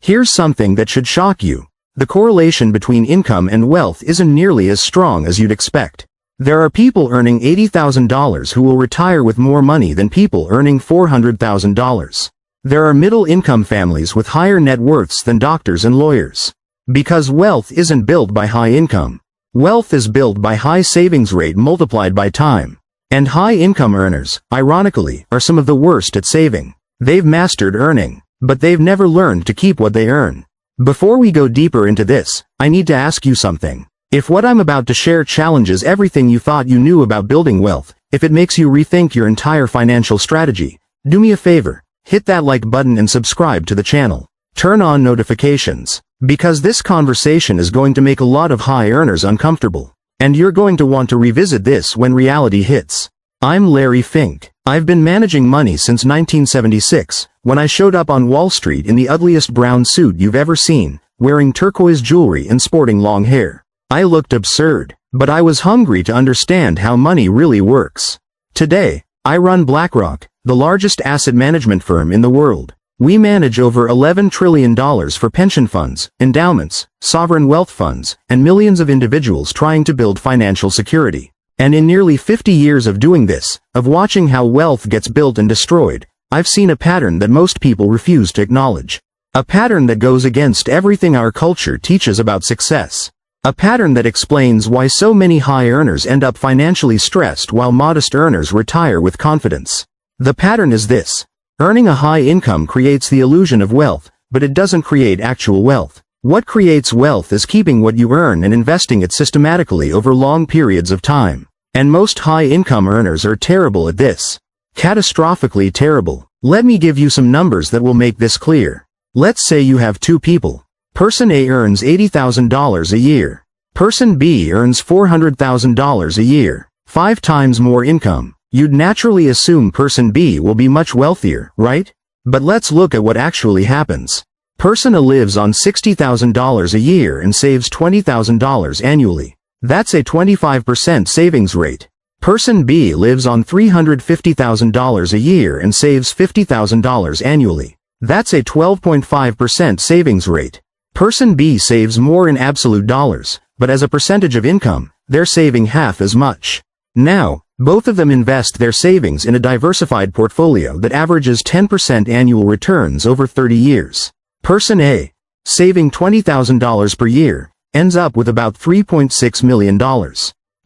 Here's something that should shock you. The correlation between income and wealth isn't nearly as strong as you'd expect. There are people earning $80,000 who will retire with more money than people earning $400,000. There are middle-income families with higher net worths than doctors and lawyers. Because wealth isn't built by high income. Wealth is built by high savings rate multiplied by time. And high-income earners, ironically, are some of the worst at saving. They've mastered earning, but they've never learned to keep what they earn. Before we go deeper into this, I need to ask you something. If what I'm about to share challenges everything you thought you knew about building wealth, if it makes you rethink your entire financial strategy, do me a favor, hit that like button and subscribe to the channel. Turn on notifications, because this conversation is going to make a lot of high earners uncomfortable, and you're going to want to revisit this when reality hits. I'm Larry Fink. I've been managing money since 1976, when I showed up on Wall Street in the ugliest brown suit you've ever seen, wearing turquoise jewelry and sporting long hair. I looked absurd, but I was hungry to understand how money really works. Today, I run BlackRock, the largest asset management firm in the world. We manage over $11 trillion for pension funds, endowments, sovereign wealth funds, and millions of individuals trying to build financial security. And in nearly 50 years of doing this, of watching how wealth gets built and destroyed, I've seen a pattern that most people refuse to acknowledge. A pattern that goes against everything our culture teaches about success. A pattern that explains why so many high earners end up financially stressed while modest earners retire with confidence. The pattern is this. Earning a high income creates the illusion of wealth, but it doesn't create actual wealth. What creates wealth is keeping what you earn and investing it systematically over long periods of time. And most high-income earners are terrible at this. Catastrophically terrible. Let me give you some numbers that will make this clear. Let's say you have two people. Person A earns $80,000 a year. Person B earns $400,000 a year. 5 times more income. You'd naturally assume person B will be much wealthier, right? But let's look at what actually happens. Person A lives on $60,000 a year and saves $20,000 annually. That's a 25% savings rate. Person B lives on $350,000 a year and saves $50,000 annually. That's a 12.5% savings rate. Person B saves more in absolute dollars, but as a percentage of income, they're saving half as much. Now, both of them invest their savings in a diversified portfolio that averages 10% annual returns over 30 years. Person A, saving $20,000 per year, ends up with about $3.6 million.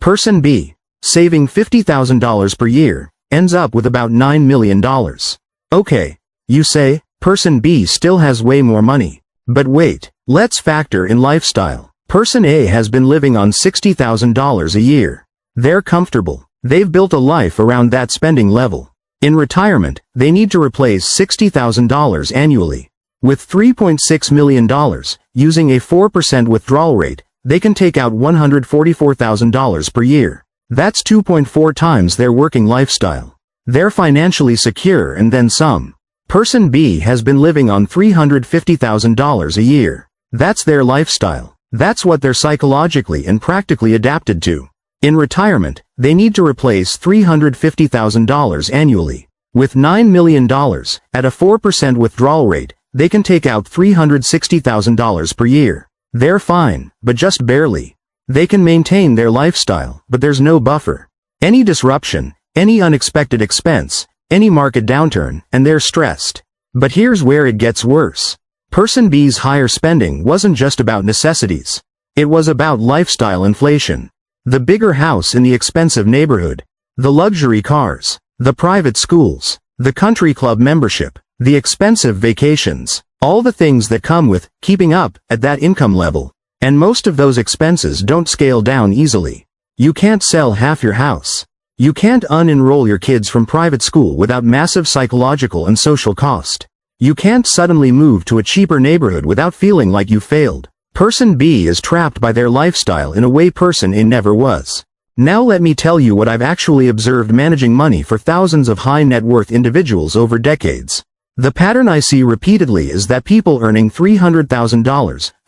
Person B, saving $50,000 per year, ends up with about $9 million. Okay, you say, person B still has way more money. But wait, let's factor in lifestyle. Person A has been living on $60,000 a year. They're comfortable. They've built a life around that spending level. In retirement, they need to replace $60,000 annually. With $3.6 million, using a 4% withdrawal rate, they can take out $144,000 per year. That's 2.4 times their working lifestyle. They're financially secure and then some. Person B has been living on $350,000 a year. That's their lifestyle. That's what they're psychologically and practically adapted to. In retirement, they need to replace $350,000 annually. With $9 million, at a 4% withdrawal rate, they can take out $360,000 per year. They're fine, but just barely. They can maintain their lifestyle, but there's no buffer. Any disruption, any unexpected expense, any market downturn, and they're stressed. But here's where it gets worse. Person B's higher spending wasn't just about necessities. It was about lifestyle inflation. The bigger house in the expensive neighborhood. The luxury cars. The private schools. The country club membership. The expensive vacations. All the things that come with keeping up at that income level. And most of those expenses don't scale down easily. You can't sell half your house. You can't unenroll your kids from private school without massive psychological and social cost. You can't suddenly move to a cheaper neighborhood without feeling like you failed. Person B is trapped by their lifestyle in a way person A never was. Now let me tell you what I've actually observed managing money for thousands of high net worth individuals over decades. The pattern I see repeatedly is that people earning $300,000,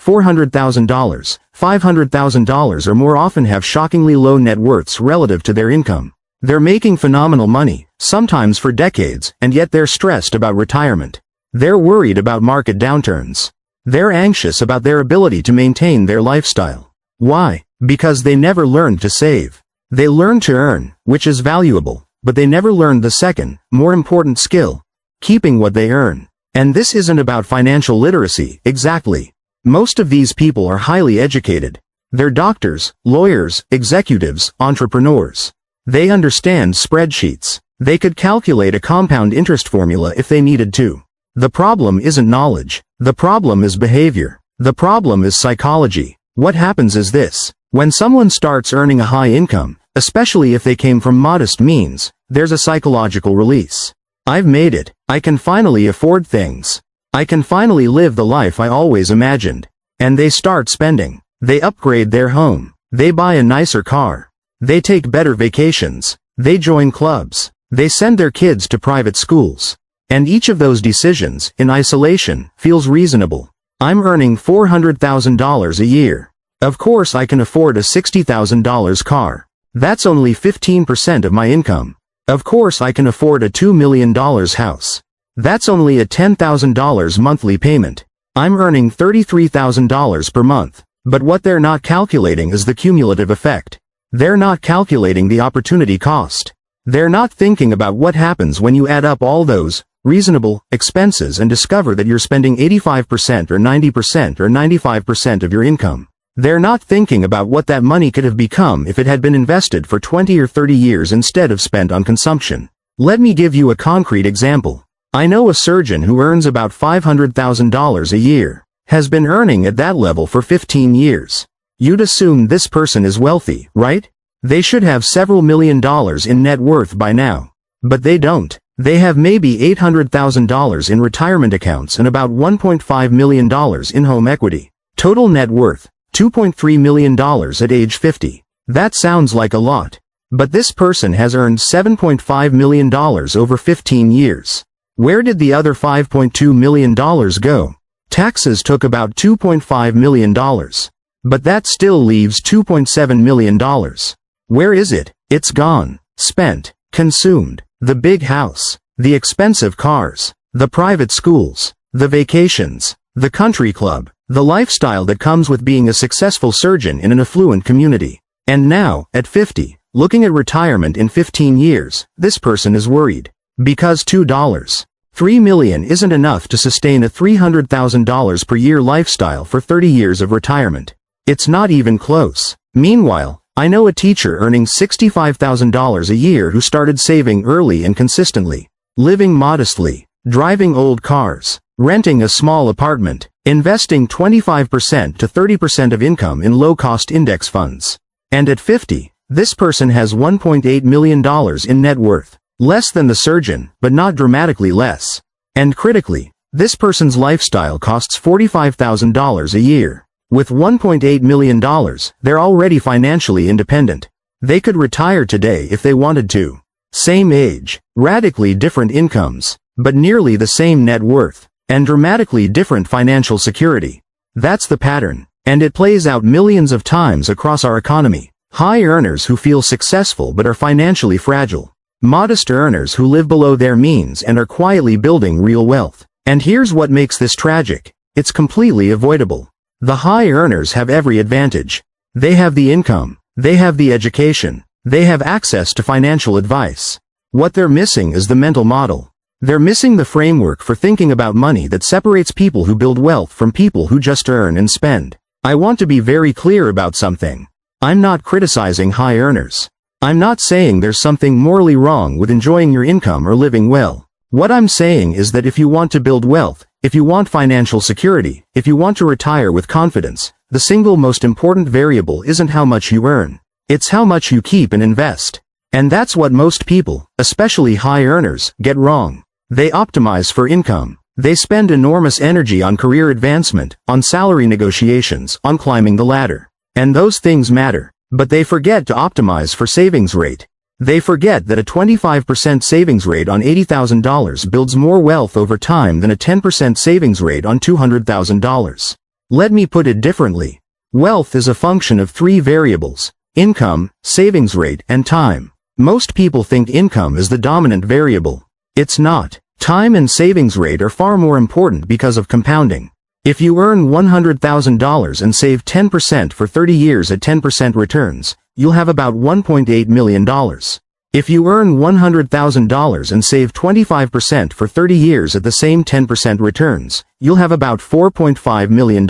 $400,000, $500,000 or more often have shockingly low net worths relative to their income. They're making phenomenal money, sometimes for decades, and yet they're stressed about retirement. They're worried about market downturns. They're anxious about their ability to maintain their lifestyle. Why? Because they never learned to save. They learned to earn, which is valuable, but they never learned the second, more important skill: keeping what they earn. And this isn't about financial literacy, exactly. Most of these people are highly educated. They're doctors, lawyers, executives, entrepreneurs. They understand spreadsheets. They could calculate a compound interest formula if they needed to. The problem isn't knowledge. The problem is behavior. The problem is psychology. What happens is this: when someone starts earning a high income, especially if they came from modest means, there's a psychological release. I've made it. I can finally afford things. I can finally live the life I always imagined. And they start spending. They upgrade their home. They buy a nicer car. They take better vacations. They join clubs. They send their kids to private schools. And each of those decisions, in isolation, feels reasonable. I'm earning $400,000 a year. Of course I can afford a $60,000 car. That's only 15% of my income. Of course I can afford a $2 million house. That's only a $10,000 monthly payment. I'm earning $33,000 per month. But what they're not calculating is the cumulative effect. They're not calculating the opportunity cost. They're not thinking about what happens when you add up all those reasonable expenses and discover that you're spending 85% or 90% or 95% of your income. They're not thinking about what that money could have become if it had been invested for 20 or 30 years instead of spent on consumption. Let me give you a concrete example. I know a surgeon who earns about $500,000 a year, has been earning at that level for 15 years. You'd assume this person is wealthy, right? They should have several million dollars in net worth by now. But they don't. They have maybe $800,000 in retirement accounts and about $1.5 million in home equity. Total net worth, $2.3 million at age 50. That sounds like a lot. But this person has earned $7.5 million over 15 years. Where did the other $5.2 million go? Taxes took about $2.5 million. But that still leaves $2.7 million. Where is it? It's gone. Spent. Consumed. The big house. The expensive cars. The private schools. The vacations. The country club. The lifestyle that comes with being a successful surgeon in an affluent community. And now, at 50, looking at retirement in 15 years, this person is worried. Because $3 million isn't enough to sustain a $300,000 per year lifestyle for 30 years of retirement. It's not even close. Meanwhile, I know a teacher earning $65,000 a year who started saving early and consistently, living modestly, driving old cars, renting a small apartment, investing 25% to 30% of income in low-cost index funds. And at 50, this person has $1.8 million in net worth. Less than the surgeon, but not dramatically less. And critically, this person's lifestyle costs $45,000 a year. With $1.8 million, they're already financially independent. They could retire today if they wanted to. Same age, radically different incomes, but nearly the same net worth, and dramatically different financial security. That's the pattern, and it plays out millions of times across our economy. High earners who feel successful but are financially fragile. Modest earners who live below their means and are quietly building real wealth. And here's what makes this tragic. It's completely avoidable. The high earners have every advantage. They have the income. They have the education. They have access to financial advice. What they're missing is the mental model. They're missing the framework for thinking about money that separates people who build wealth from people who just earn and spend. I want to be very clear about something. I'm not criticizing high earners. I'm not saying there's something morally wrong with enjoying your income or living well. What I'm saying is that if you want to build wealth, if you want financial security, if you want to retire with confidence, the single most important variable isn't how much you earn. It's how much you keep and invest. And that's what most people, especially high earners, get wrong. They optimize for income. They spend enormous energy on career advancement, on salary negotiations, on climbing the ladder. And those things matter. But they forget to optimize for savings rate. They forget that a 25% savings rate on $80,000 builds more wealth over time than a 10% savings rate on $200,000. Let me put it differently. Wealth is a function of three variables: income, savings rate, and time. Most people think income is the dominant variable. It's not. Time and savings rate are far more important because of compounding. If you earn $100,000 and save 10% for 30 years at 10% returns, you'll have about $1.8 million. If you earn $100,000 and save 25% for 30 years at the same 10% returns, you'll have about $4.5 million.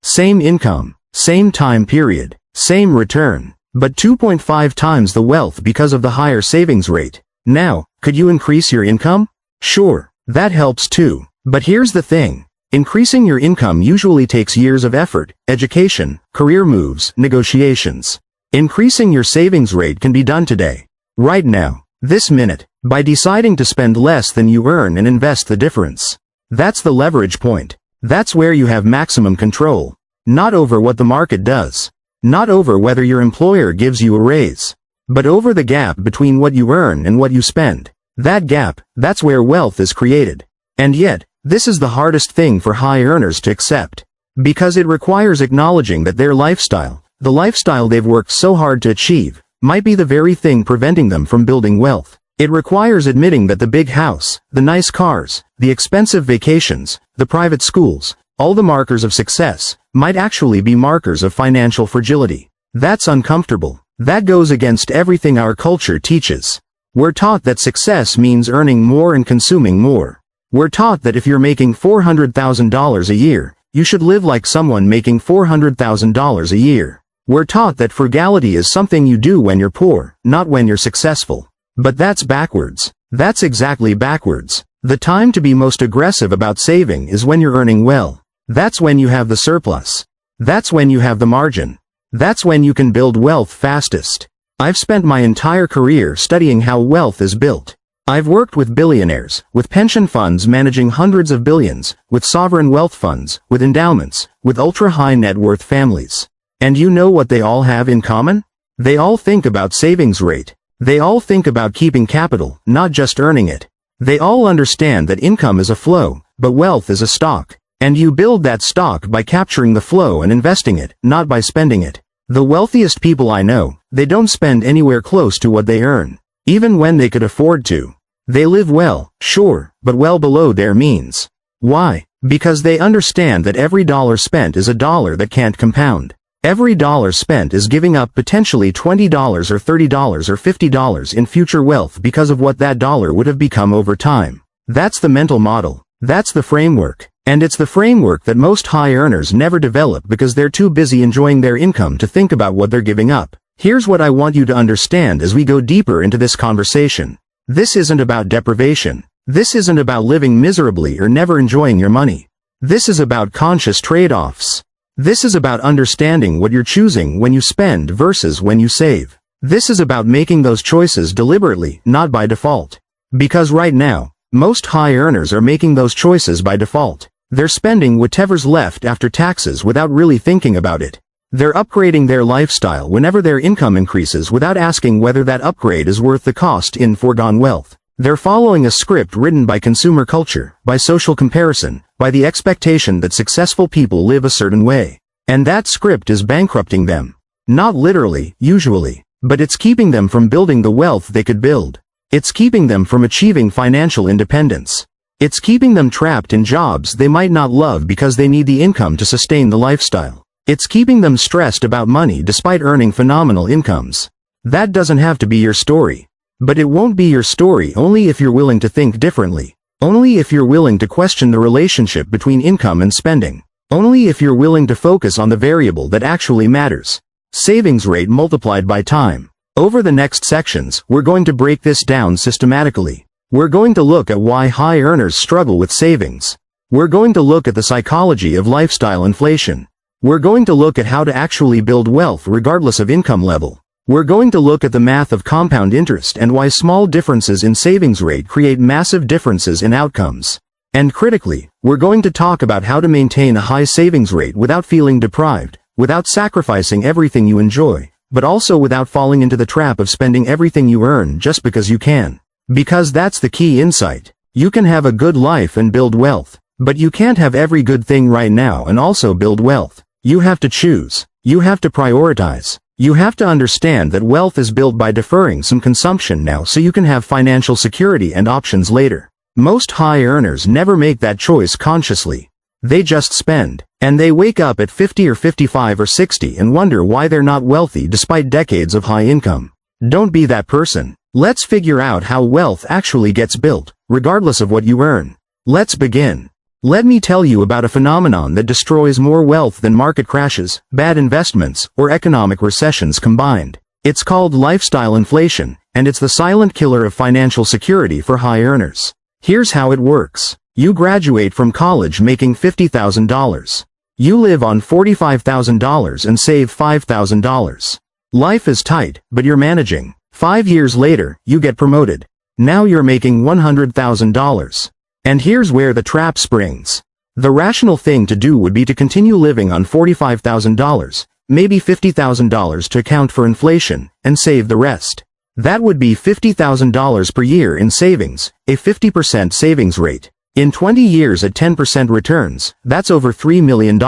Same income, same time period, same return, but 2.5 times the wealth because of the higher savings rate. Now, could you increase your income? Sure, that helps too. But here's the thing. Increasing your income usually takes years of effort, education, career moves, negotiations. Increasing your savings rate can be done today. Right now, this minute, by deciding to spend less than you earn and invest the difference. That's the leverage point. That's where you have maximum control. Not over what the market does. Not over whether your employer gives you a raise. But over the gap between what you earn and what you spend. That gap, that's where wealth is created. And yet, this is the hardest thing for high earners to accept. Because it requires acknowledging that their lifestyle, the lifestyle they've worked so hard to achieve, might be the very thing preventing them from building wealth. It requires admitting that the big house, the nice cars, the expensive vacations, the private schools, all the markers of success, might actually be markers of financial fragility. That's uncomfortable. That goes against everything our culture teaches. We're taught that success means earning more and consuming more. We're taught that if you're making $400,000 a year, you should live like someone making $400,000 a year. We're taught that frugality is something you do when you're poor, not when you're successful. But that's backwards. That's exactly backwards. The time to be most aggressive about saving is when you're earning well. That's when you have the surplus. That's when you have the margin. That's when you can build wealth fastest. I've spent my entire career studying how wealth is built. I've worked with billionaires, with pension funds managing hundreds of billions, with sovereign wealth funds, with endowments, with ultra-high net worth families. And you know what they all have in common? They all think about savings rate. They all think about keeping capital, not just earning it. They all understand that income is a flow, but wealth is a stock. And you build that stock by capturing the flow and investing it, not by spending it. The wealthiest people I know, they don't spend anywhere close to what they earn, even when they could afford to. They live well, sure, but well below their means. Why? Because they understand that every dollar spent is a dollar that can't compound. Every dollar spent is giving up potentially $20 or $30 or $50 in future wealth because of what that dollar would have become over time. That's the mental model. That's the framework. And it's the framework that most high earners never develop because they're too busy enjoying their income to think about what they're giving up. Here's what I want you to understand as we go deeper into this conversation. This isn't about deprivation. This isn't about living miserably or never enjoying your money. This is about conscious trade-offs. This is about understanding what you're choosing when you spend versus when you save. This is about making those choices deliberately, not by default. Because right now, most high earners are making those choices by default. They're spending whatever's left after taxes without really thinking about it. They're upgrading their lifestyle whenever their income increases without asking whether that upgrade is worth the cost in foregone wealth. They're following a script written by consumer culture, by social comparison, by the expectation that successful people live a certain way. And that script is bankrupting them. Not literally, usually, but it's keeping them from building the wealth they could build. It's keeping them from achieving financial independence. It's keeping them trapped in jobs they might not love because they need the income to sustain the lifestyle. It's keeping them stressed about money despite earning phenomenal incomes. That doesn't have to be your story. But it won't be your story only if you're willing to think differently. Only if you're willing to question the relationship between income and spending. Only if you're willing to focus on the variable that actually matters. Savings rate multiplied by time. Over the next sections, we're going to break this down systematically. We're going to look at why high earners struggle with savings. We're going to look at the psychology of lifestyle inflation. We're going to look at how to actually build wealth regardless of income level. We're going to look at the math of compound interest and why small differences in savings rate create massive differences in outcomes. And critically, we're going to talk about how to maintain a high savings rate without feeling deprived, without sacrificing everything you enjoy, but also without falling into the trap of spending everything you earn just because you can. Because that's the key insight. You can have a good life and build wealth, but you can't have every good thing right now and also build wealth. You have to choose. You have to prioritize. You have to understand that wealth is built by deferring some consumption now so you can have financial security and options later. Most high earners never make that choice consciously. They just spend. And they wake up at 50 or 55 or 60 and wonder why they're not wealthy despite decades of high income. Don't be that person. Let's figure out how wealth actually gets built, regardless of what you earn. Let's begin. Let me tell you about a phenomenon that destroys more wealth than market crashes, bad investments, or economic recessions combined. It's called lifestyle inflation, and it's the silent killer of financial security for high earners. Here's how it works. You graduate from college making $50,000. You live on $45,000 and save $5,000. Life is tight, but you're managing. 5 years later, you get promoted. Now you're making $100,000. And here's where the trap springs. The rational thing to do would be to continue living on $45,000, maybe $50,000 to account for inflation, and save the rest. That would be $50,000 per year in savings, a 50% savings rate. In 20 years at 10% returns, that's over $3 million.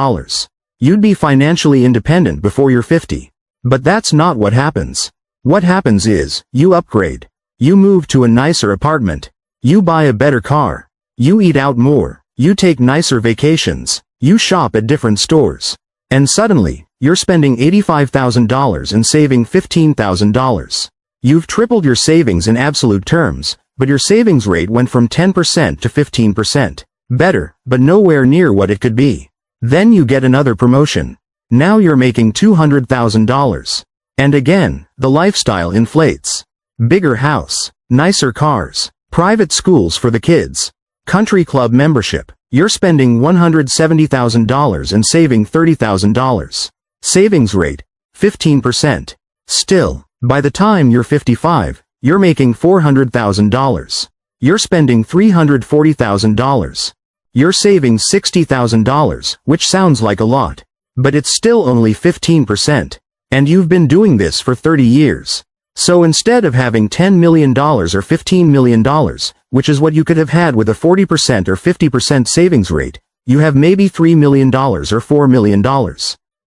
You'd be financially independent before you're 50. But that's not what happens. What happens is, you upgrade. You move to a nicer apartment. You buy a better car. You eat out more. You take nicer vacations. You shop at different stores. And suddenly, you're spending $85,000 and saving $15,000. You've tripled your savings in absolute terms, but your savings rate went from 10% to 15%. Better, but nowhere near what it could be. Then you get another promotion. Now you're making $200,000. And again, the lifestyle inflates. Bigger house, nicer cars, private schools for the kids, country club membership. You're spending $170,000 and saving $30,000. Savings rate, 15%. Still, by the time you're 55, you're making $400,000. You're spending $340,000. You're saving $60,000, which sounds like a lot. But it's still only 15%. And you've been doing this for 30 years. So instead of having $10 million or $15 million, which is what you could have had with a 40% or 50% savings rate, you have maybe $3 million or $4 million.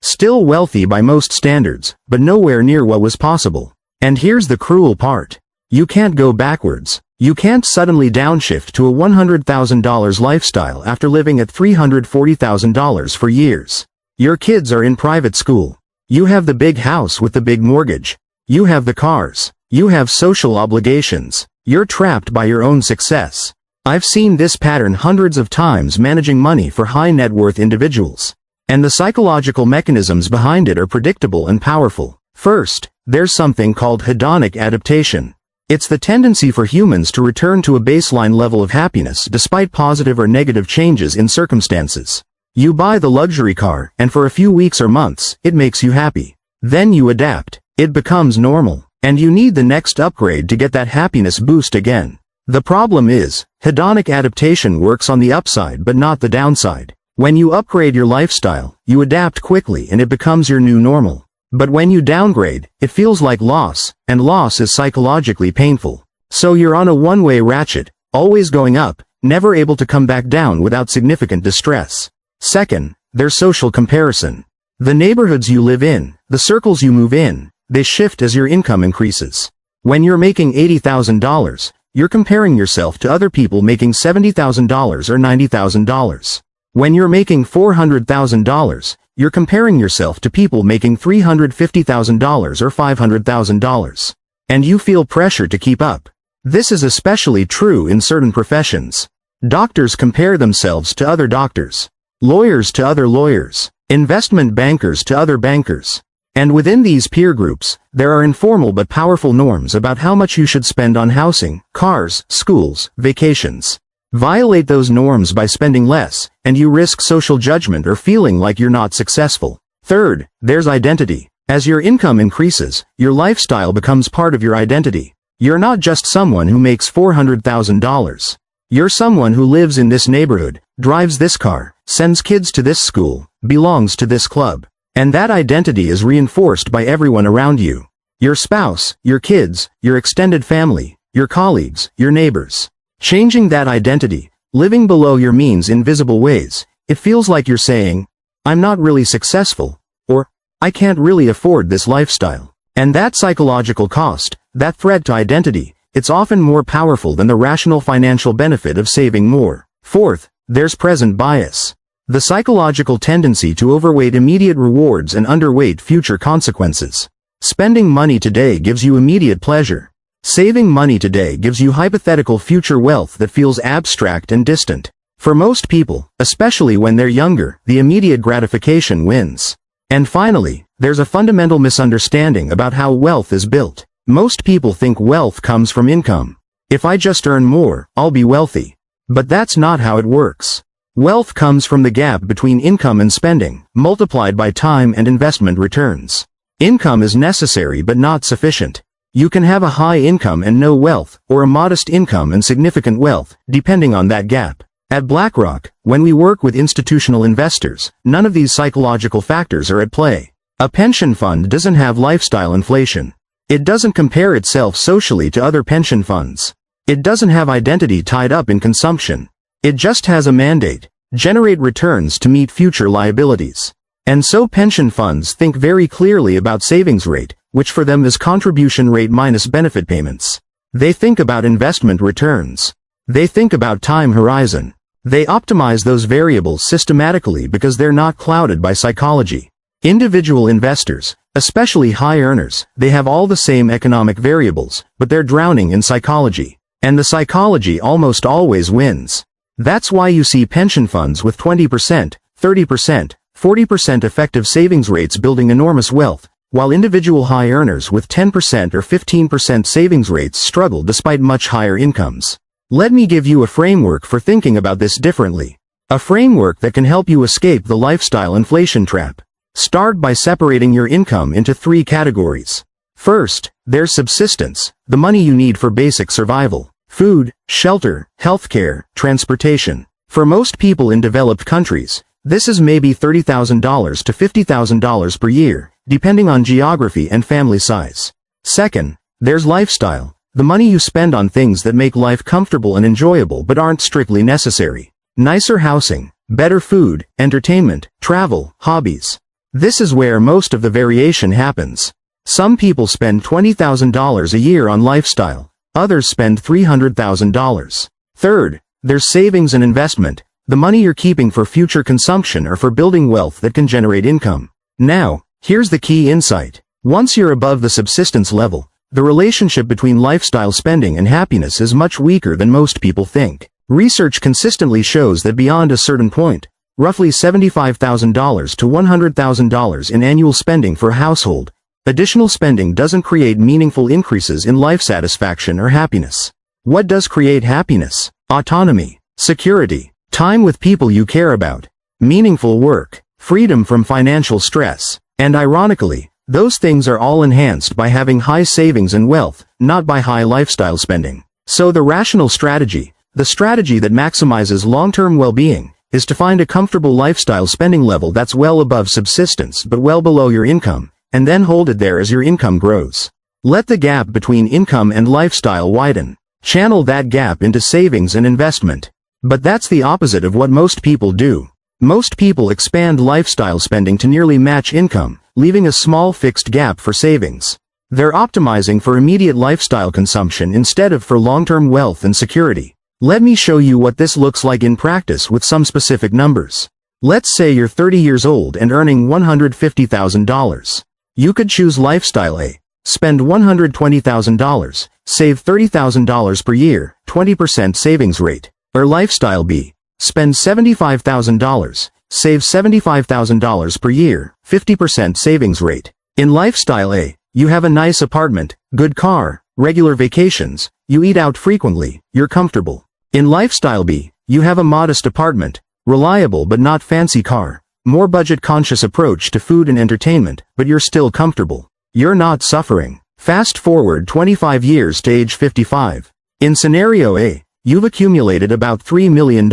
Still wealthy by most standards, but nowhere near what was possible. And here's the cruel part. You can't go backwards. You can't suddenly downshift to a $100,000 lifestyle after living at $340,000 for years. Your kids are in private school. You have the big house with the big mortgage. You have the cars. You have social obligations. You're trapped by your own success. I've seen this pattern hundreds of times managing money for high net worth individuals. And the psychological mechanisms behind it are predictable and powerful. First, there's something called hedonic adaptation. It's the tendency for humans to return to a baseline level of happiness despite positive or negative changes in circumstances. You buy the luxury car, and for a few weeks or months, it makes you happy. Then you adapt. It becomes normal. And you need the next upgrade to get that happiness boost again. The problem is, hedonic adaptation works on the upside but not the downside. When you upgrade your lifestyle, you adapt quickly and it becomes your new normal. But when you downgrade, it feels like loss, and loss is psychologically painful. So you're on a one-way ratchet, always going up, never able to come back down without significant distress. Second, there's social comparison. The neighborhoods you live in, the circles you move in, they shift as your income increases. When you're making $80,000, you're comparing yourself to other people making $70,000 or $90,000. When you're making $400,000, you're comparing yourself to people making $350,000 or $500,000. And you feel pressure to keep up. This is especially true in certain professions. Doctors compare themselves to other doctors. Lawyers to other lawyers. Investment bankers to other bankers. And within these peer groups, there are informal but powerful norms about how much you should spend on housing, cars, schools, vacations. Violate those norms by spending less, and you risk social judgment or feeling like you're not successful. Third, there's identity. As your income increases, your lifestyle becomes part of your identity. You're not just someone who makes $400,000. You're someone who lives in this neighborhood, drives this car, sends kids to this school, belongs to this club. And that identity is reinforced by everyone around you. Your spouse, your kids, your extended family, your colleagues, your neighbors. Changing that identity, living below your means in visible ways, it feels like you're saying, I'm not really successful, or, I can't really afford this lifestyle. And that psychological cost, that threat to identity, it's often more powerful than the rational financial benefit of saving more. Fourth, there's present bias. The psychological tendency to overweight immediate rewards and underweight future consequences. Spending money today gives you immediate pleasure. Saving money today gives you hypothetical future wealth that feels abstract and distant. For most people, especially when they're younger, the immediate gratification wins. And finally, there's a fundamental misunderstanding about how wealth is built. Most people think wealth comes from income. If I just earn more, I'll be wealthy. But that's not how it works. Wealth comes from the gap between income and spending, multiplied by time and investment returns. Income is necessary but not sufficient. You can have a high income and no wealth, or a modest income and significant wealth, depending on that gap. At BlackRock, when we work with institutional investors, none of these psychological factors are at play. A pension fund doesn't have lifestyle inflation. It doesn't compare itself socially to other pension funds. It doesn't have identity tied up in consumption. It just has a mandate: generate returns to meet future liabilities. And so pension funds think very clearly about savings rate, which for them is contribution rate minus benefit payments. They think about investment returns. They think about time horizon. They optimize those variables systematically because they're not clouded by psychology. Individual investors, especially high earners, they have all the same economic variables, but they're drowning in psychology. And the psychology almost always wins. That's why you see pension funds with 20%, 30%, 40% effective savings rates building enormous wealth, while individual high earners with 10% or 15% savings rates struggle despite much higher incomes. Let me give you a framework for thinking about this differently. A framework that can help you escape the lifestyle inflation trap. Start by separating your income into 3 categories. First, there's subsistence, the money you need for basic survival. Food, shelter, healthcare, transportation. For most people in developed countries, this is maybe $30,000 to $50,000 per year, depending on geography and family size. Second, there's lifestyle, the money you spend on things that make life comfortable and enjoyable but aren't strictly necessary. Nicer housing, better food, entertainment, travel, hobbies. This is where most of the variation happens. Some people spend $20,000 a year on lifestyle. Others spend $300,000. Third, there's savings and investment, the money you're keeping for future consumption or for building wealth that can generate income. Now, here's the key insight. Once you're above the subsistence level, the relationship between lifestyle spending and happiness is much weaker than most people think. Research consistently shows that beyond a certain point, roughly $75,000 to $100,000 in annual spending for a household, additional spending doesn't create meaningful increases in life satisfaction or happiness. What does create happiness? Autonomy, security, time with people you care about, meaningful work, freedom from financial stress. And ironically, those things are all enhanced by having high savings and wealth, not by high lifestyle spending. So the rational strategy, the strategy that maximizes long-term well-being, is to find a comfortable lifestyle spending level that's well above subsistence but well below your income, and then hold it there as your income grows. Let the gap between income and lifestyle widen. Channel that gap into savings and investment. But that's the opposite of what most people do. Most people expand lifestyle spending to nearly match income, leaving a small fixed gap for savings. They're optimizing for immediate lifestyle consumption instead of for long-term wealth and security. Let me show you what this looks like in practice with some specific numbers. Let's say you're 30 years old and earning $150,000. You could choose Lifestyle A, spend $120,000, save $30,000 per year, 20% savings rate. Or Lifestyle B, spend $75,000, save $75,000 per year, 50% savings rate. In Lifestyle A, you have a nice apartment, good car, regular vacations, you eat out frequently, you're comfortable. In Lifestyle B, you have a modest apartment, reliable but not fancy car, more budget-conscious approach to food and entertainment, but you're still comfortable. You're not suffering. Fast forward 25 years to age 55. In Scenario A, you've accumulated about $3 million.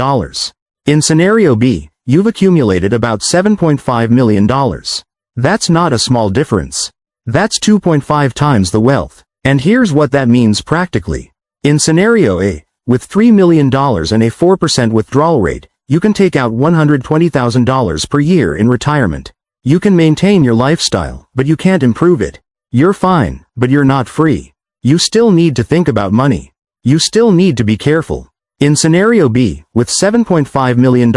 In Scenario B, you've accumulated about $7.5 million. That's not a small difference. That's 2.5 times the wealth. And here's what that means practically. In Scenario A, with $3 million and a 4% withdrawal rate, you can take out $120,000 per year in retirement. You can maintain your lifestyle, but you can't improve it. You're fine, but you're not free. You still need to think about money. You still need to be careful. In Scenario B, with $7.5 million,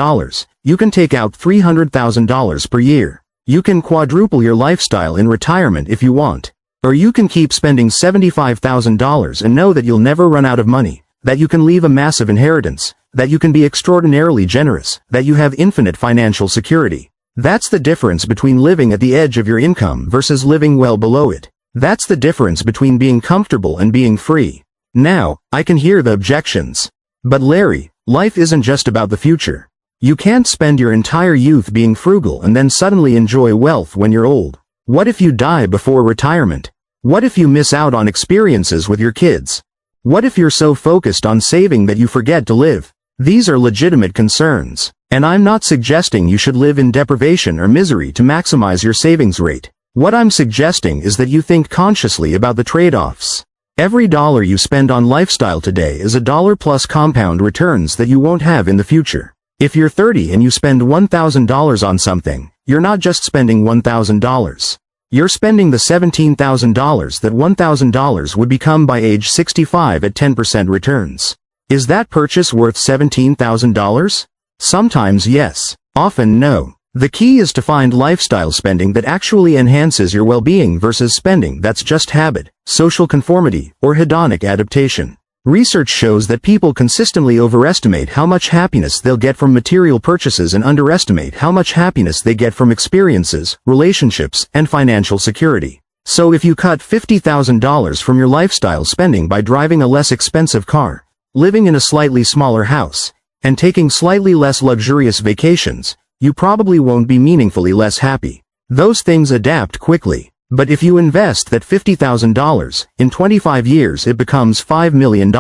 You can take out $300,000 per year. You can quadruple your lifestyle in retirement if you want. Or you can keep spending $75,000 and know that you'll never run out of money, that you can leave a massive inheritance, that you can be extraordinarily generous, that you have infinite financial security. That's the difference between living at the edge of your income versus living well below it. That's the difference between being comfortable and being free. Now, I can hear the objections. But Larry, life isn't just about the future. You can't spend your entire youth being frugal and then suddenly enjoy wealth when you're old. What if you die before retirement? What if you miss out on experiences with your kids? What if you're so focused on saving that you forget to live? These are legitimate concerns, and I'm not suggesting you should live in deprivation or misery to maximize your savings rate. What I'm suggesting is that you think consciously about the trade-offs. Every dollar you spend on lifestyle today is a dollar plus compound returns that you won't have in the future. If you're 30 and you spend $1,000 on something, you're not just spending $1,000. You're spending the $17,000 that $1,000 would become by age 65 at 10% returns. Is that purchase worth $17,000? Sometimes yes, often no. The key is to find lifestyle spending that actually enhances your well-being versus spending that's just habit, social conformity, or hedonic adaptation. Research shows that people consistently overestimate how much happiness they'll get from material purchases and underestimate how much happiness they get from experiences, relationships, and financial security. So if you cut $50,000 from your lifestyle spending by driving a less expensive car, living in a slightly smaller house, and taking slightly less luxurious vacations, you probably won't be meaningfully less happy. Those things adapt quickly. But if you invest that $50,000, in 25 years it becomes $5 million.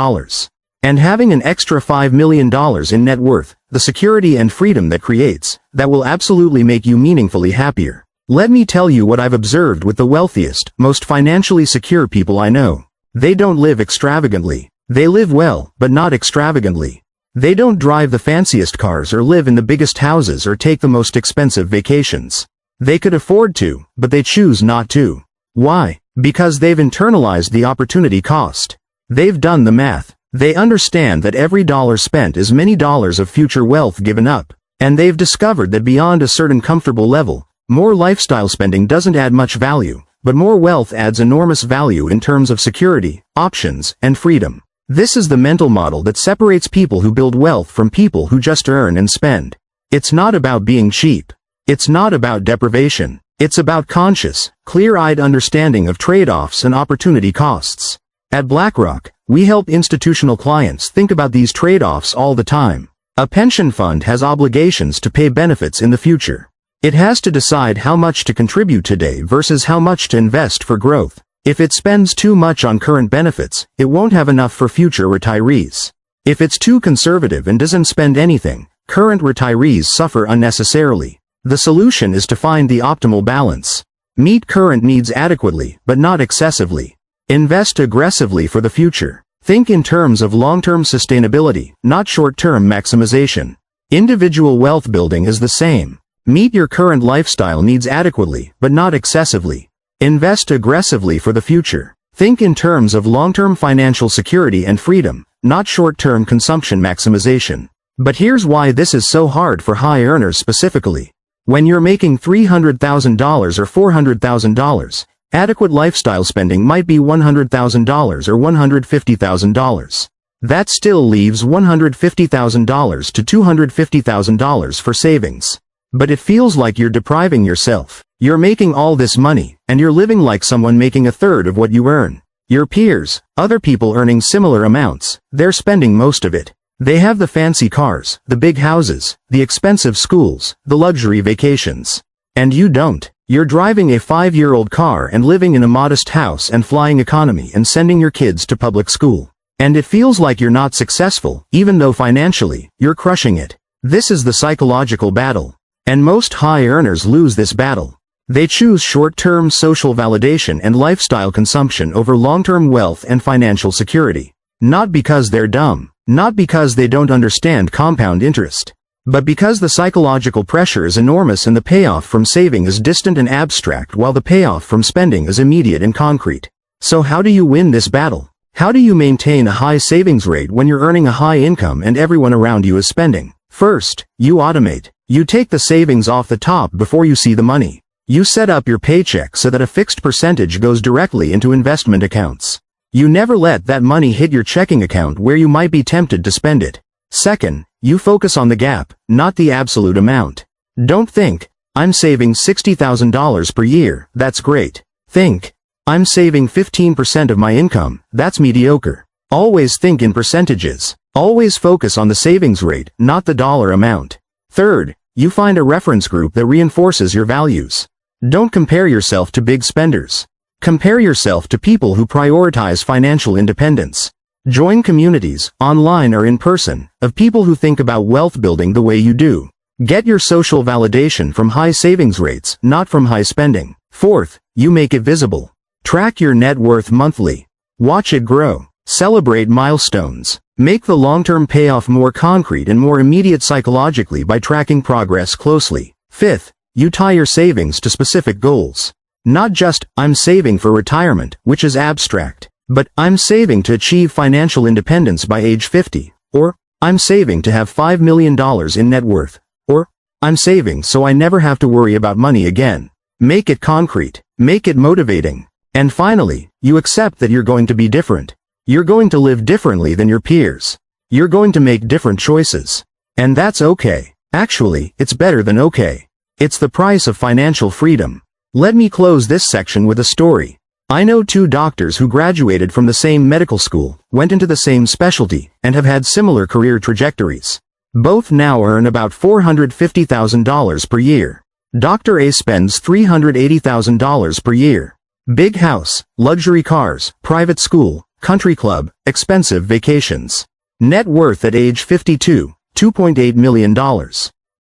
And having an extra $5 million in net worth, the security and freedom that creates, that will absolutely make you meaningfully happier. Let me tell you what I've observed with the wealthiest, most financially secure people I know. They don't live extravagantly. They live well, but not extravagantly. They don't drive the fanciest cars or live in the biggest houses or take the most expensive vacations. They could afford to, but they choose not to. Why? Because they've internalized the opportunity cost. They've done the math. They understand that every dollar spent is many dollars of future wealth given up. And they've discovered that beyond a certain comfortable level, more lifestyle spending doesn't add much value, but more wealth adds enormous value in terms of security, options, and freedom. This is the mental model that separates people who build wealth from people who just earn and spend. It's not about being cheap. It's not about deprivation. It's about conscious, clear-eyed understanding of trade-offs and opportunity costs. At BlackRock, we help institutional clients think about these trade-offs all the time. A pension fund has obligations to pay benefits in the future. It has to decide how much to contribute today versus how much to invest for growth. If it spends too much on current benefits, it won't have enough for future retirees. If it's too conservative and doesn't spend anything, current retirees suffer unnecessarily. The solution is to find the optimal balance. Meet current needs adequately, but not excessively. Invest aggressively for the future. Think in terms of long-term sustainability, not short-term maximization. Individual wealth building is the same. Meet your current lifestyle needs adequately, but not excessively. Invest aggressively for the future. Think in terms of long-term financial security and freedom, not short-term consumption maximization. But here's why this is so hard for high earners specifically. When you're making $300,000 or $400,000, adequate lifestyle spending might be $100,000 or $150,000. That still leaves $150,000 to $250,000 for savings. But it feels like you're depriving yourself. You're making all this money, and you're living like someone making a third of what you earn. Your peers, other people earning similar amounts, they're spending most of it. They have the fancy cars, the big houses, the expensive schools, the luxury vacations. And you don't. You're driving a 5-year-old car and living in a modest house and flying economy and sending your kids to public school. And it feels like you're not successful, even though financially, you're crushing it. This is the psychological battle. And most high earners lose this battle. They choose short-term social validation and lifestyle consumption over long-term wealth and financial security. Not because they're dumb. Not because they don't understand compound interest, but because the psychological pressure is enormous and the payoff from saving is distant and abstract while the payoff from spending is immediate and concrete. So how do you win this battle? How do you maintain a high savings rate when you're earning a high income and everyone around you is spending? First, you automate. You take the savings off the top before you see the money. You set up your paycheck so that a fixed percentage goes directly into investment accounts. You never let that money hit your checking account where you might be tempted to spend it. Second, you focus on the gap, not the absolute amount. Don't think, I'm saving $60,000 per year, that's great. Think, I'm saving 15% of my income, that's mediocre. Always think in percentages. Always focus on the savings rate, not the dollar amount. Third, you find a reference group that reinforces your values. Don't compare yourself to big spenders. Compare yourself to people who prioritize financial independence. Join communities, online or in person, of people who think about wealth building the way you do. Get your social validation from high savings rates, not from high spending. Fourth, you make it visible. Track your net worth monthly. Watch it grow. Celebrate milestones. Make the long-term payoff more concrete and more immediate psychologically by tracking progress closely. Fifth, you tie your savings to specific goals. Not just, I'm saving for retirement, which is abstract, but I'm saving to achieve financial independence by age 50, or I'm saving to have $5 million in net worth, or I'm saving so I never have to worry about money again. Make it concrete. Make it motivating. And finally, you accept that you're going to be different. You're going to live differently than your peers. You're going to make different choices. And that's okay. Actually, it's better than okay. It's the price of financial freedom. Let me close this section with a story. I know two doctors who graduated from the same medical school, went into the same specialty, and have had similar career trajectories. Both now earn about $450,000 per year. Dr. A spends $380,000 per year. Big house, luxury cars, private school, country club, expensive vacations. Net worth at age 52, $2.8 million.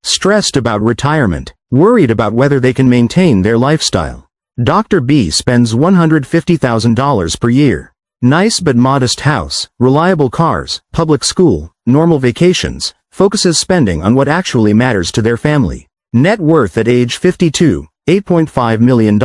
Stressed about retirement, worried about whether they can maintain their lifestyle. Dr. B spends $150,000 per year. Nice but modest house, reliable cars, public school, normal vacations, focuses spending on what actually matters to their family. Net worth at age 52, $8.5 million.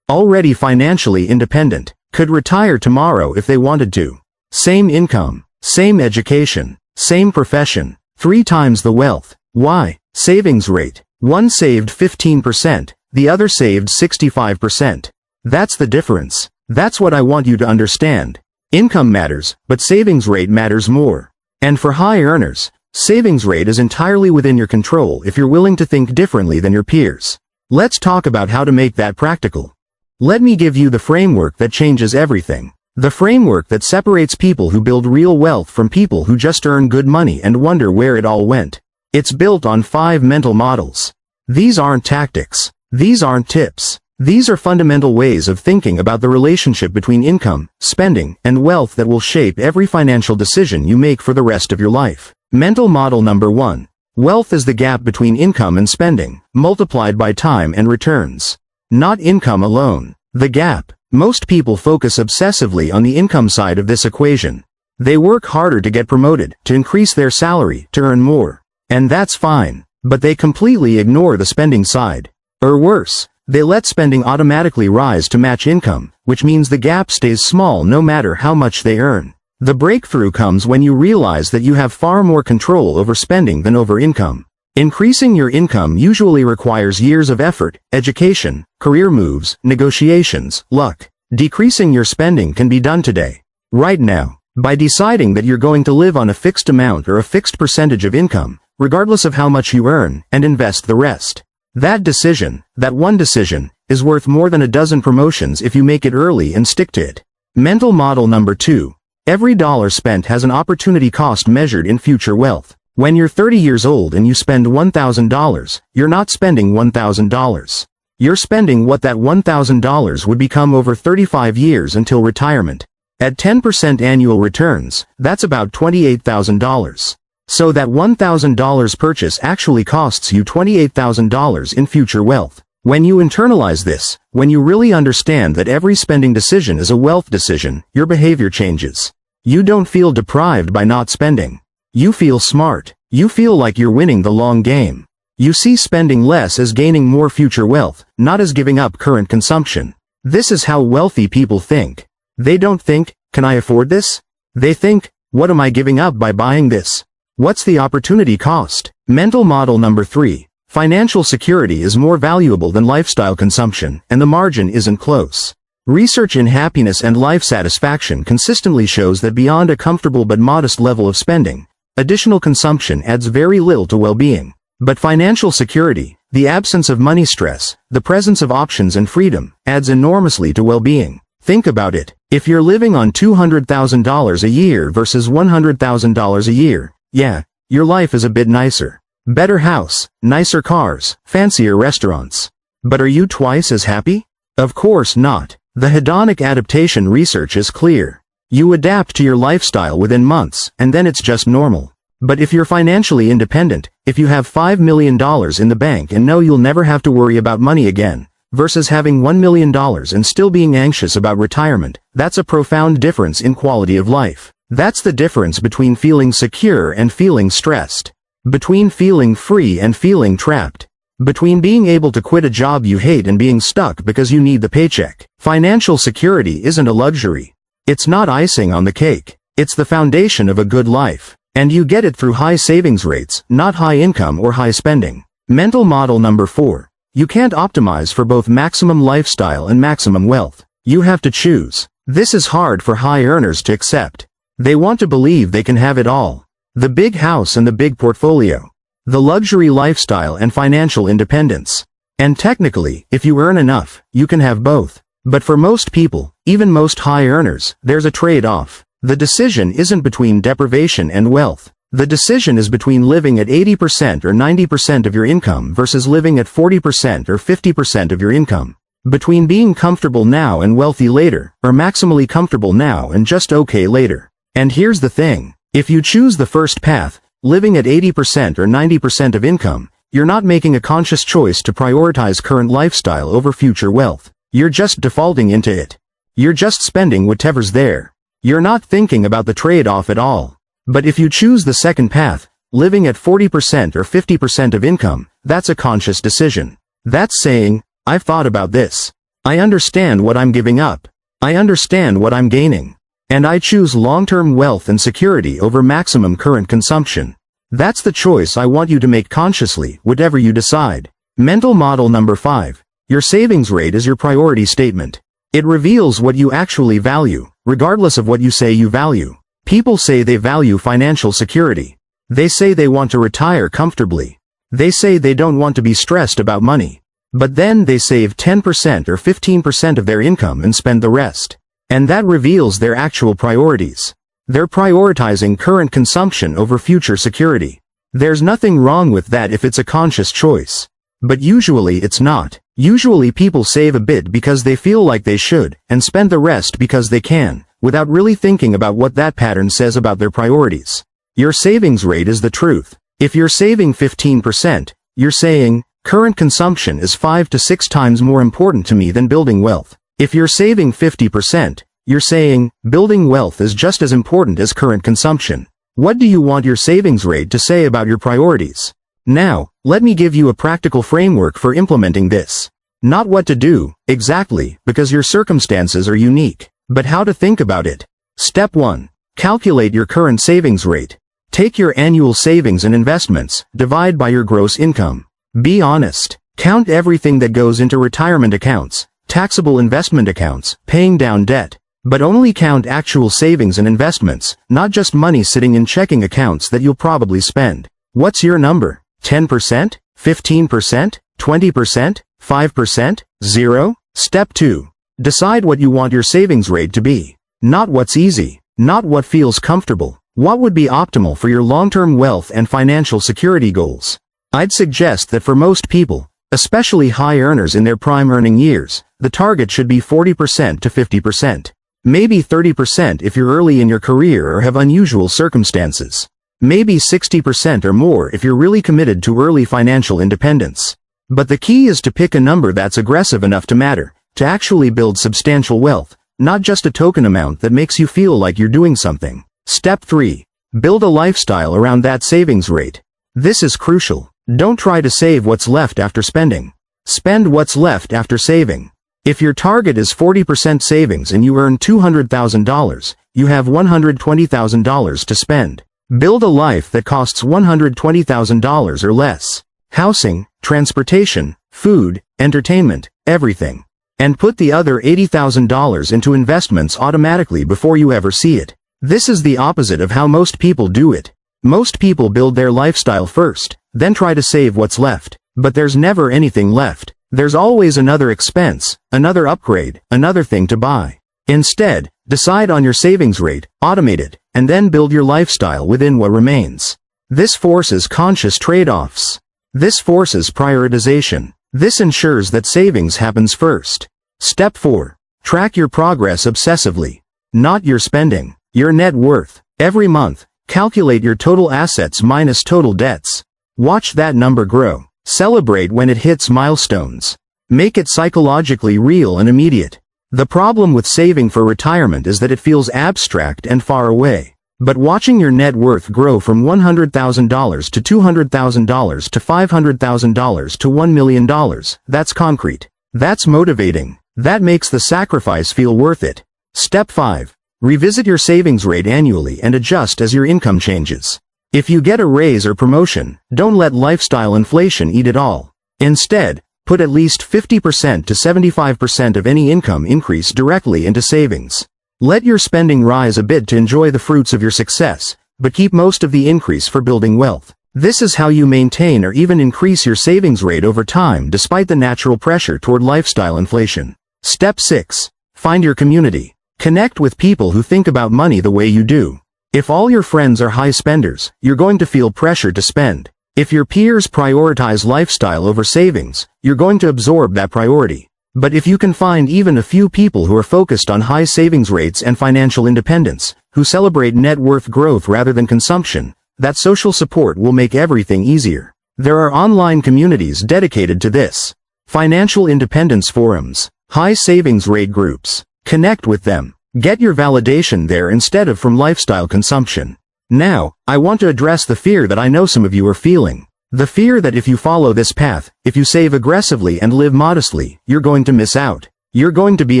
Already financially independent, could retire tomorrow if they wanted to. Same income, same education, same profession, 3 times the wealth. Why? Savings rate. One saved 15%, the other saved 65%. That's the difference. That's what I want you to understand. Income matters, but savings rate matters more. And for high earners, savings rate is entirely within your control if you're willing to think differently than your peers. Let's talk about how to make that practical. Let me give you the framework that changes everything. The framework that separates people who build real wealth from people who just earn good money and wonder where it all went. It's built on 5 mental models. These aren't tactics. These aren't tips. These are fundamental ways of thinking about the relationship between income, spending, and wealth that will shape every financial decision you make for the rest of your life. Mental model number 1. Wealth is the gap between income and spending, multiplied by time and returns. Not income alone. The gap. Most people focus obsessively on the income side of this equation. They work harder to get promoted, to increase their salary, to earn more. And that's fine. But they completely ignore the spending side. Or worse, they let spending automatically rise to match income, which means the gap stays small no matter how much they earn. The breakthrough comes when you realize that you have far more control over spending than over income. Increasing your income usually requires years of effort, education, career moves, negotiations, luck. Decreasing your spending can be done today. Right now. By deciding that you're going to live on a fixed amount or a fixed percentage of income, regardless of how much you earn, and invest the rest. That decision, that one decision, is worth more than a dozen promotions if you make it early and stick to it. Mental model number 2. Every dollar spent has an opportunity cost measured in future wealth. When you're 30 years old and you spend $1,000, you're not spending $1,000. You're spending what that $1,000 would become over 35 years until retirement. At 10% annual returns, that's about $28,000. So that $1,000 purchase actually costs you $28,000 in future wealth. When you internalize this, when you really understand that every spending decision is a wealth decision, your behavior changes. You don't feel deprived by not spending. You feel smart. You feel like you're winning the long game. You see spending less as gaining more future wealth, not as giving up current consumption. This is how wealthy people think. They don't think, can I afford this? They think, what am I giving up by buying this? What's the opportunity cost? Mental model number 3. Financial security is more valuable than lifestyle consumption, and the margin isn't close. Research in happiness and life satisfaction consistently shows that beyond a comfortable but modest level of spending, additional consumption adds very little to well-being. But financial security, the absence of money stress, the presence of options and freedom, adds enormously to well-being. Think about it. If you're living on $200,000 a year versus $100,000 a year, yeah, your life is a bit nicer. Better house, nicer cars, fancier restaurants. But are you twice as happy? Of course not. The hedonic adaptation research is clear. You adapt to your lifestyle within months, and then it's just normal. But if you're financially independent, if you have $5 million in the bank and know you'll never have to worry about money again, versus having $1 million and still being anxious about retirement, that's a profound difference in quality of life. That's the difference between feeling secure and feeling stressed. Between feeling free and feeling trapped. Between being able to quit a job you hate and being stuck because you need the paycheck. Financial security isn't a luxury. It's not icing on the cake. It's the foundation of a good life. And you get it through high savings rates, not high income or high spending. Mental model number 4. You can't optimize for both maximum lifestyle and maximum wealth. You have to choose. This is hard for high earners to accept. They want to believe they can have it all. The big house and the big portfolio. The luxury lifestyle and financial independence. And technically, if you earn enough, you can have both. But for most people, even most high earners, there's a trade-off. The decision isn't between deprivation and wealth. The decision is between living at 80% or 90% of your income versus living at 40% or 50% of your income. Between being comfortable now and wealthy later, or maximally comfortable now and just okay later. And here's the thing. If you choose the first path, living at 80% or 90% of income, you're not making a conscious choice to prioritize current lifestyle over future wealth. You're just defaulting into it. You're just spending whatever's there. You're not thinking about the trade-off at all. But if you choose the second path, living at 40% or 50% of income, that's a conscious decision. That's saying, I've thought about this. I understand what I'm giving up. I understand what I'm gaining. And I choose long-term wealth and security over maximum current consumption. That's the choice I want you to make consciously, whatever you decide. Mental model number 5. Your savings rate is your priority statement. It reveals what you actually value, regardless of what you say you value. People say they value financial security. They say they want to retire comfortably. They say they don't want to be stressed about money. But then they save 10% or 15% of their income and spend the rest. And that reveals their actual priorities. They're prioritizing current consumption over future security. There's nothing wrong with that if it's a conscious choice. But usually it's not. Usually people save a bit because they feel like they should, and spend the rest because they can, without really thinking about what that pattern says about their priorities. Your savings rate is the truth. If you're saving 15%, you're saying, current consumption is 5 to 6 times more important to me than building wealth. If you're saving 50%, you're saying, building wealth is just as important as current consumption. What do you want your savings rate to say about your priorities? Now, let me give you a practical framework for implementing this. Not what to do, exactly, because your circumstances are unique, but how to think about it. Step 1. Calculate your current savings rate. Take your annual savings and investments, divide by your gross income. Be honest. Count everything that goes into retirement accounts, taxable investment accounts, paying down debt. But only count actual savings and investments, not just money sitting in checking accounts that you'll probably spend. What's your number? 10%? 15%? 20%? 5%? 0? Step 2. Decide what you want your savings rate to be. Not what's easy. Not what feels comfortable. What would be optimal for your long-term wealth and financial security goals? I'd suggest that for most people, especially high earners in their prime earning years, the target should be 40% to 50%. Maybe 30% if you're early in your career or have unusual circumstances. Maybe 60% or more if you're really committed to early financial independence. But the key is to pick a number that's aggressive enough to matter, to actually build substantial wealth, not just a token amount that makes you feel like you're doing something. Step 3. Build a lifestyle around that savings rate. This is crucial. Don't try to save what's left after spending. Spend what's left after saving. If your target is 40% savings and you earn $200,000, you have $120,000 to spend. Build a life that costs $120,000 or less. Housing, transportation, food, entertainment, everything. And put the other $80,000 into investments automatically before you ever see it. This is the opposite of how most people do it. Most people build their lifestyle first, then try to save what's left. But there's never anything left. There's always another expense, another upgrade, another thing to buy. Instead, decide on your savings rate, automate it, and then build your lifestyle within what remains. This forces conscious trade-offs. This forces prioritization. This ensures that savings happens first. Step 4. Track your progress obsessively. Not your spending, your net worth. Every month, calculate your total assets minus total debts. Watch that number grow. Celebrate when it hits milestones. Make it psychologically real and immediate. The problem with saving for retirement is that it feels abstract and far away. But watching your net worth grow from $100,000 to $200,000 to $500,000 to $1 million, that's concrete. That's motivating. That makes the sacrifice feel worth it. Step 5. Revisit your savings rate annually and adjust as your income changes. If you get a raise or promotion, don't let lifestyle inflation eat it all. Instead, put at least 50% to 75% of any income increase directly into savings. Let your spending rise a bit to enjoy the fruits of your success, but keep most of the increase for building wealth. This is how you maintain or even increase your savings rate over time despite the natural pressure toward lifestyle inflation. Step 6. Find your community. Connect with people who think about money the way you do. If all your friends are high spenders, you're going to feel pressure to spend. If your peers prioritize lifestyle over savings, you're going to absorb that priority. But if you can find even a few people who are focused on high savings rates and financial independence, who celebrate net worth growth rather than consumption, that social support will make everything easier. There are online communities dedicated to this. Financial independence forums, high savings rate groups. Connect with them. Get your validation there instead of from lifestyle consumption. Now, I want to address the fear that I know some of you are feeling. The fear that if you follow this path, if you save aggressively and live modestly, you're going to miss out. You're going to be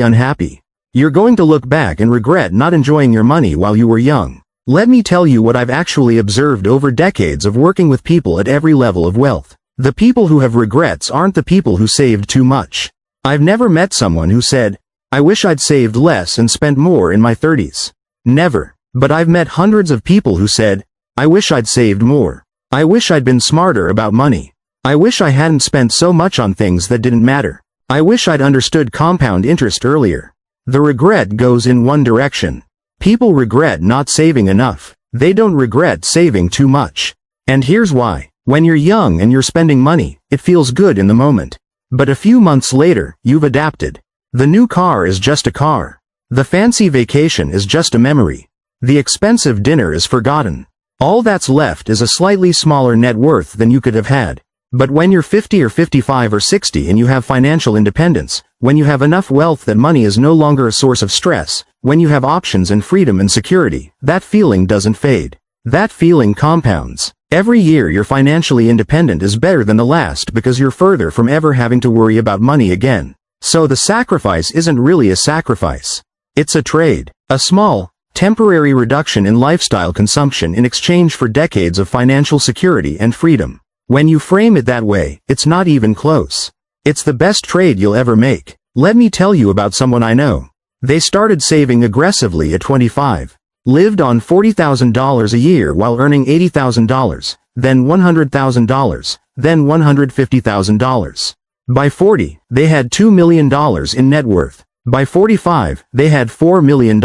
unhappy. You're going to look back and regret not enjoying your money while you were young. Let me tell you what I've actually observed over decades of working with people at every level of wealth. The people who have regrets aren't the people who saved too much. I've never met someone who said, "I wish I'd saved less and spent more in my 30s. Never. But I've met hundreds of people who said, "I wish I'd saved more. I wish I'd been smarter about money. I wish I hadn't spent so much on things that didn't matter. I wish I'd understood compound interest earlier." The regret goes in one direction. People regret not saving enough. They don't regret saving too much. And here's why. When you're young and you're spending money, it feels good in the moment. But a few months later, you've adapted. The new car is just a car. The fancy vacation is just a memory. The expensive dinner is forgotten. All that's left is a slightly smaller net worth than you could have had. But when you're 50 or 55 or 60 and you have financial independence, when you have enough wealth that money is no longer a source of stress, when you have options and freedom and security, that feeling doesn't fade. That feeling compounds. Every year you're financially independent is better than the last because you're further from ever having to worry about money again. So the sacrifice isn't really a sacrifice. It's a trade. A small, temporary reduction in lifestyle consumption in exchange for decades of financial security and freedom. When you frame it that way, it's not even close. It's the best trade you'll ever make. Let me tell you about someone I know. They started saving aggressively at 25. Lived on $40,000 a year while earning $80,000, then $100,000, then $150,000. By 40, they had $2 million in net worth. By 45, they had $4 million.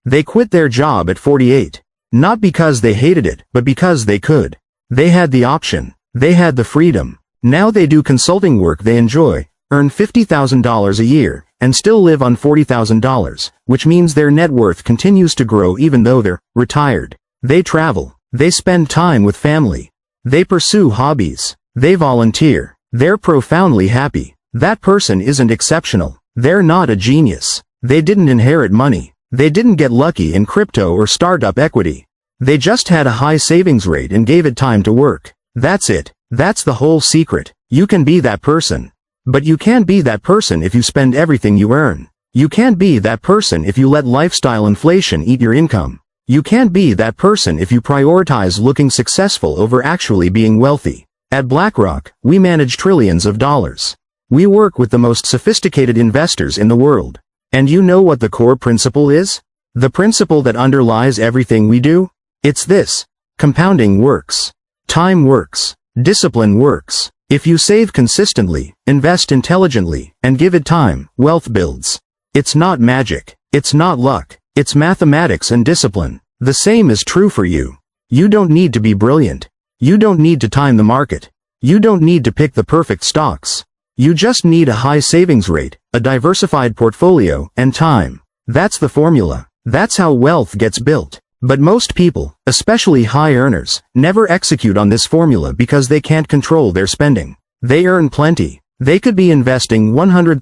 They quit their job at 48. Not because they hated it, but because they could. They had the option. They had the freedom. Now they do consulting work they enjoy, earn $50,000 a year, and still live on $40,000, which means their net worth continues to grow even though they're retired. They travel. They spend time with family. They pursue hobbies. They volunteer. They're profoundly happy. That person isn't exceptional. They're not a genius. They didn't inherit money. They didn't get lucky in crypto or startup equity. They just had a high savings rate and gave it time to work. That's it. That's the whole secret. You can be that person. But you can't be that person if you spend everything you earn. You can't be that person if you let lifestyle inflation eat your income. You can't be that person if you prioritize looking successful over actually being wealthy. At BlackRock, we manage trillions of dollars. We work with the most sophisticated investors in the world. And you know what the core principle is? The principle that underlies everything we do? It's this: compounding works. Time works. Discipline works. If you save consistently, invest intelligently, and give it time, wealth builds. It's not magic. It's not luck. It's mathematics and discipline. The same is true for you. You don't need to be brilliant. You don't need to time the market. You don't need to pick the perfect stocks. You just need a high savings rate, a diversified portfolio, and time. That's the formula. That's how wealth gets built. But most people, especially high earners, never execute on this formula because they can't control their spending. They earn plenty. They could be investing $100,000,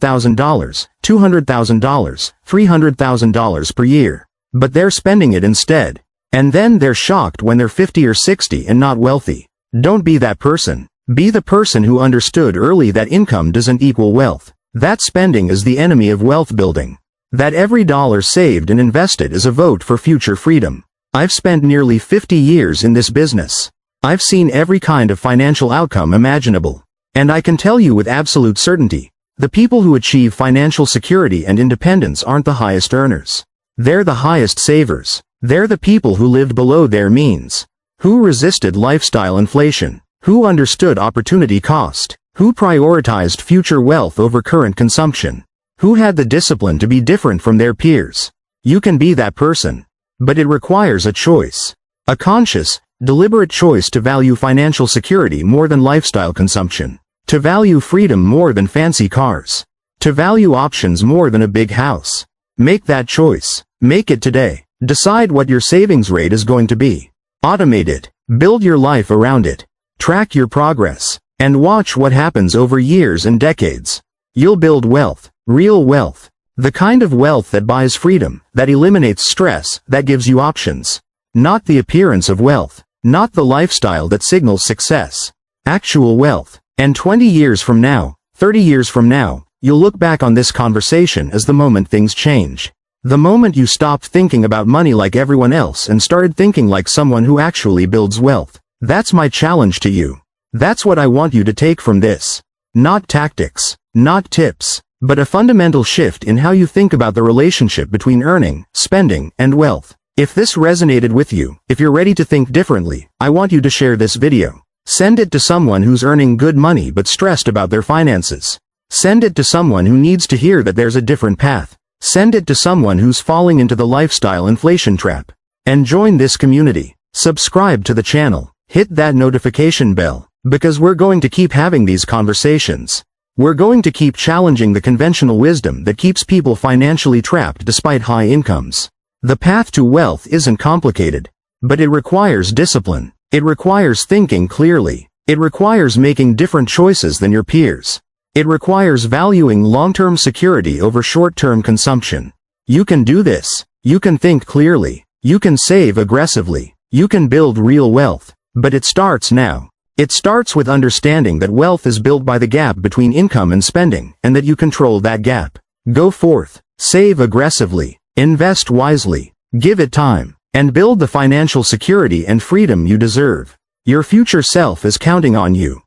$200,000, $300,000 per year. But they're spending it instead. And then they're shocked when they're 50 or 60 and not wealthy. Don't be that person. Be the person who understood early that income doesn't equal wealth. That spending is the enemy of wealth building. That every dollar saved and invested is a vote for future freedom. I've spent nearly 50 years in this business. I've seen every kind of financial outcome imaginable. And I can tell you with absolute certainty, the people who achieve financial security and independence aren't the highest earners. They're the highest savers. They're the people who lived below their means. Who resisted lifestyle inflation. Who understood opportunity cost. Who prioritized future wealth over current consumption. Who had the discipline to be different from their peers. You can be that person. But it requires a choice. A conscious, deliberate choice to value financial security more than lifestyle consumption. To value freedom more than fancy cars. To value options more than a big house. Make that choice. Make it today. Decide what your savings rate is going to be. Automate it. Build your life around it. Track your progress. And watch what happens over years and decades. You'll build wealth. Real wealth. The kind of wealth that buys freedom, that eliminates stress, that gives you options. Not the appearance of wealth. Not the lifestyle that signals success. Actual wealth. And 20 years from now, 30 years from now, you'll look back on this conversation as the moment things change. The moment you stopped thinking about money like everyone else and started thinking like someone who actually builds wealth. That's my challenge to you. That's what I want you to take from this. Not tactics, not tips, but a fundamental shift in how you think about the relationship between earning, spending, and wealth. If this resonated with you, if you're ready to think differently, I want you to share this video. Send it to someone who's earning good money but stressed about their finances. Send it to someone who needs to hear that there's a different path. Send it to someone who's falling into the lifestyle inflation trap. And join this community. Subscribe to the channel. Hit that notification bell, because we're going to keep having these conversations. We're going to keep challenging the conventional wisdom that keeps people financially trapped despite high incomes. The path to wealth isn't complicated, but it requires discipline. It requires thinking clearly. It requires making different choices than your peers. It requires valuing long-term security over short-term consumption. You can do this. You can think clearly. You can save aggressively. You can build real wealth. But it starts now. It starts with understanding that wealth is built by the gap between income and spending, and that you control that gap. Go forth. Save aggressively. Invest wisely. Give it time. And build the financial security and freedom you deserve. Your future self is counting on you.